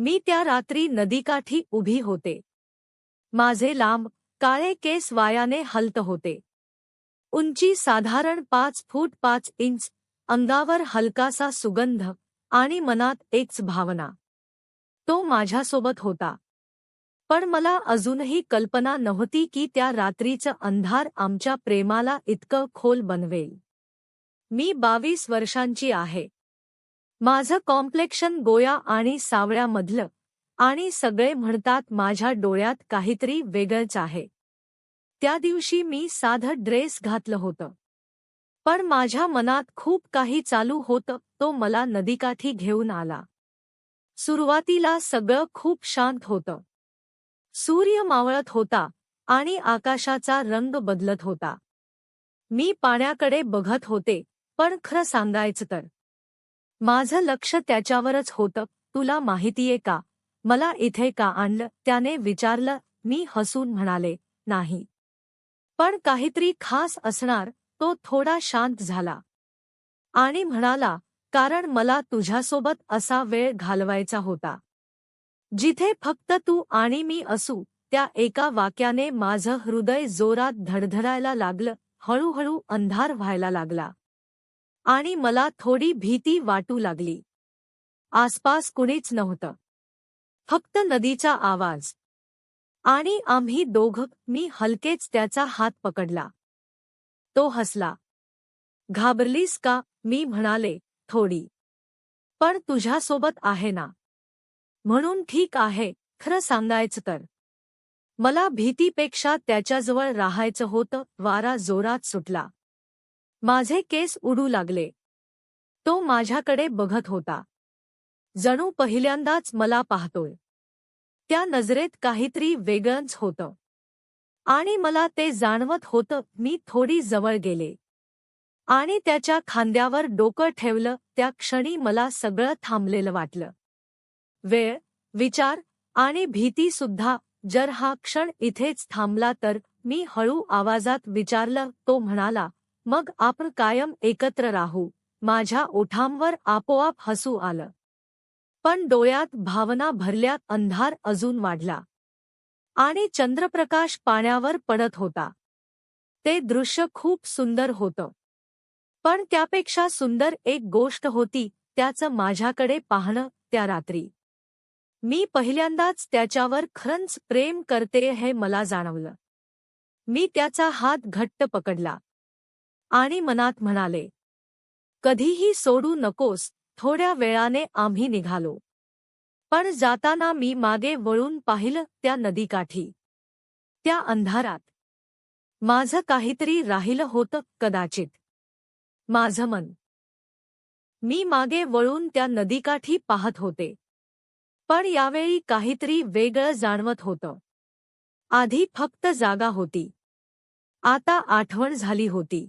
मी त्या रात्री नदीकाठी उभी होते. माझे लांब काळे केस वायाने हलत होते. उंची साधारण 5 फूट 5 इंच, अंगावर हलकासा सुगंध आणि मनात एकच भावना. तो माझ्यासोबत होता. पण मला अजूनही कल्पना नव्हती की त्या रात्रीचं अंधार आमच्या प्रेमाला इतकं खोल बनवेल. मी 22 वर्षांची आहे. माझं कॉम्प्लेक्शन गोया आणि सावळ्यामधलं, आणि सगळे म्हणतात माझ्या डोळ्यात काहीतरी वेगळंच आहे. त्या दिवशी मी साधं ड्रेस घातलं होतं. पण माझ्या मनात खूप काही चालू होतं. तो मला नदीकाठी घेऊन आला. सुरुवातीला सगळं खूप शांत होतं. सूर्य मावळत होता आणि आकाशाचा रंग बदलत होता. मी पाण्याकडे बघत होते, पण खरं सांगायचं तर माझं लक्ष त्याच्यावरच होतं. तुला माहितीये का, मला इथे का आणलं, त्याने विचारलं. मी हसून म्हणाले, नाही. पण काहीतरी खास असणार. तो थोडा शांत झाला आणि म्हणाला, कारण मला तुझ्यासोबत असा वेळ घालवायचा होता जिथे फक्त तू आणि मी असू. त्या एका वाक्याने माझं हृदय जोरात धडधडायला लागलं. हळूहळू अंधार व्हायला लागला आणि मला थोडी भीती वाटू लागली. आसपास कुणीच नव्हतं, फक्त नदीचा आवाज आणि आम्ही दोघं. मी हलकेच त्याचा हात पकडला. तो हसला. घाबरलीस का, मी म्हणाले, थोडी. पण तुझ्यासोबत आहे ना, म्हणून ठीक आहे. खरं सांगायचं तर मला भीतीपेक्षा त्याच्याजवळ राहायचं होतं. वारा जोरात सुटला. माझे केस उडू लागले. तो माझ्याकडे बघत होता, जणू पहिल्यांदाच मला पाहतोय. त्या नजरेत काहीतरी वेगळंच होतं आणि मला ते जाणवत होतं. मी थोडी जवळ गेले आणि त्याच्या खांद्यावर डोकं ठेवलं. त्या क्षणी मला सगळं थांबलेलं वाटलं. वेळ, विचार आणि भीती सुद्धा. जर हा क्षण इथेच थांबला तर, मी हळू आवाजात विचारलं. तो म्हणाला, मग आपण कायम एकत्र राहू. माझ्या ओठांवर आपोआप हसू आलं, पण डोळ्यात भावना भरल्या. अंधार अजून वाढला आणि चंद्रप्रकाश पाण्यावर पडत होता. ते दृश्य खूप सुंदर होतं. पण त्यापेक्षा सुंदर एक गोष्ट होती, त्याचं माझ्याकडे पाहणं. त्या रात्री मी पहिल्यांदाच त्याच्यावर खरंच प्रेम करते हे मला जाणवलं. मी त्याचा हात घट्ट पकडला आणि मनात म्हणाले, कधीही सोडू नकोस. थोड्या वेळाने आम्ही निघालो. पण जाताना मी मागे वळून पाहिलं. त्या नदीकाठी, त्या अंधारात माझं काहीतरी राहिलं होतं. कदाचित माझं मन. मी मागे वळून त्या नदीकाठी पाहत होते, पण यावेळी काहीतरी वेगळं जाणवत होतं. आधी फक्त जागा होती, आता आठवण झाली होती.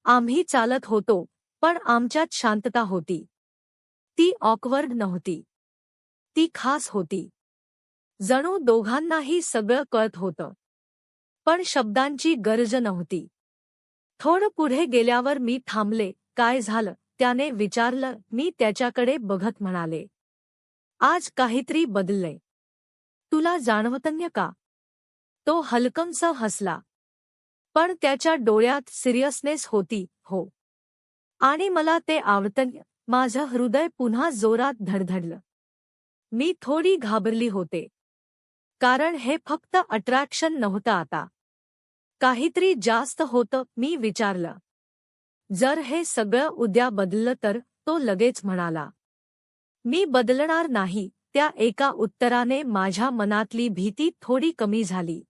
आम्ही चालत होतो, पण आमच्यात शांतता होती. ती ऑकवर्ड नव्हती, ती खास होती. जणू दोघांनाही सगळं कळत होतं, पण शब्दांची गरज नव्हती. थोडं पुढे गेल्यावर मी थांबले. काय झालं, त्याने विचारलं. मी त्याच्याकडे बघत म्हणाले, आज काहीतरी बदललंय. तुला जाणवतंय का? तो हलकंसं हसला, पण त्याच्या डोळ्यात सिरियसनेस होती. हो, आणि मला ते आवडतं. माझं हृदय पुन्हा जोरात धडधडलं. मी थोडी घाबरली होते, कारण हे फक्त अट्रॅक्शन नव्हतं, आता काहीतरी जास्त होतं. मी विचारलं, जर हे सगळं उद्या बदललं तर? तो लगेच म्हणाला, मी बदलणार नाही. त्या एका उत्तराने माझ्या मनातली भीती थोडी कमी झाली,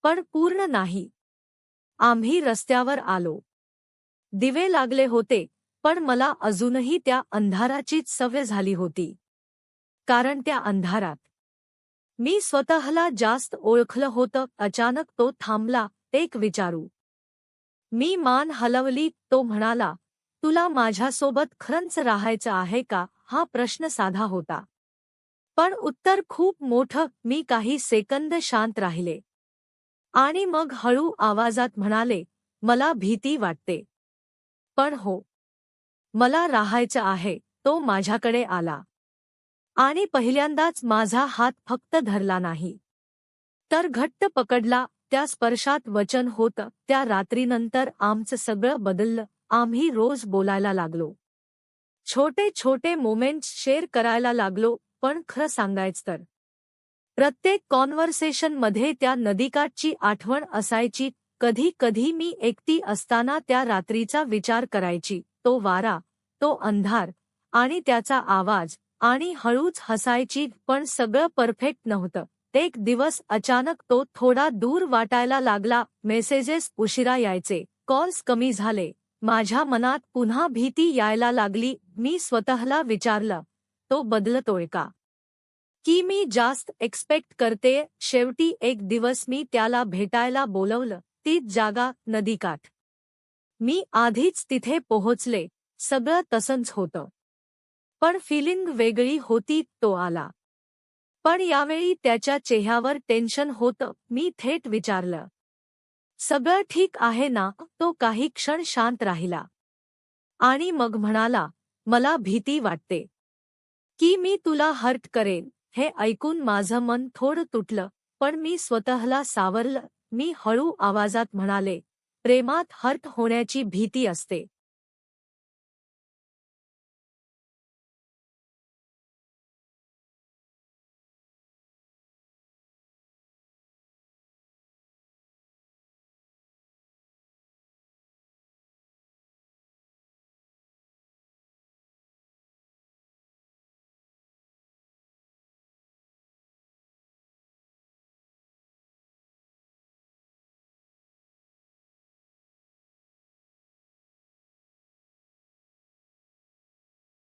पण पूर्ण नाही. आम्ही रस्त्यावर आलो. दिवे लागले होते, पण मला अजूनही त्या अंधाराचीच सवय झाली होती. कारण त्या अंधारात मी स्वतःला जास्त ओळखलं होतं. अचानक तो थांबला. एक विचारू. मी मान हलवली. तो म्हणाला, तुला माझ्यासोबत खरंच राहायचं आहे का? हा प्रश्न साधा होता, पण उत्तर खूप मोठं. मी काही सेकंद शांत राहिले आणि मग हळू आवाजात म्हणाले, मला भीती वाटते, पण हो, मला राहायचं आहे. तो माझ्याकडे आला आणि पहिल्यांदाच माझा हात फक्त धरला नाही, तर घट्ट पकडला. त्या स्पर्शात वचन होतं. त्या रात्रीनंतर आमचं सगळं बदललं. आम्ही रोज बोलायला लागलो. छोटे छोटे मोमेंट्स शेअर करायला लागलो. पण खरं सांगायचं तर प्रत्येक कॉन्व्हर्सेशनमध्ये त्या नदीकाठची आठवण असायची. कधी कधी मी एकटी असताना त्या रात्रीचा विचार करायची. तो वारा, तो अंधार आणि त्याचा आवाज, आणि हळूच हसायची. पण सगळं परफेक्ट नव्हतं. एक दिवस अचानक तो थोडा दूर वाटायला लागला. मेसेजेस उशिरा यायचे, कॉल्स कमी झाले. माझ्या मनात पुन्हा भीती यायला लागली. मी स्वतःला विचारलं, तो बदलतोय का, की मी जास्त एक्सपेक्ट करते. शेवटी एक दिवस मी त्याला भेटायला बोलवलं. तीच जागा, नदीकाठ. मी आधीच तिथे पोहोचले. सगळं तसंच होतं, पण फिलिंग वेगळी होती. तो आला, पण यावेळी त्याच्या चेहऱ्यावर टेन्शन होतं. मी थेट विचारलं, सगळं ठीक आहे ना. तो काही क्षण शांत राहिला आणि मग म्हणाला, मला भीती वाटते की मी तुला हर्ट करेन. हे ऐकून माझं मन थोडं तुटलं, पण मी स्वतःला सावरलं. मी हळू आवाजात म्हणाले, प्रेमात हर्ट होण्याची भीती असते,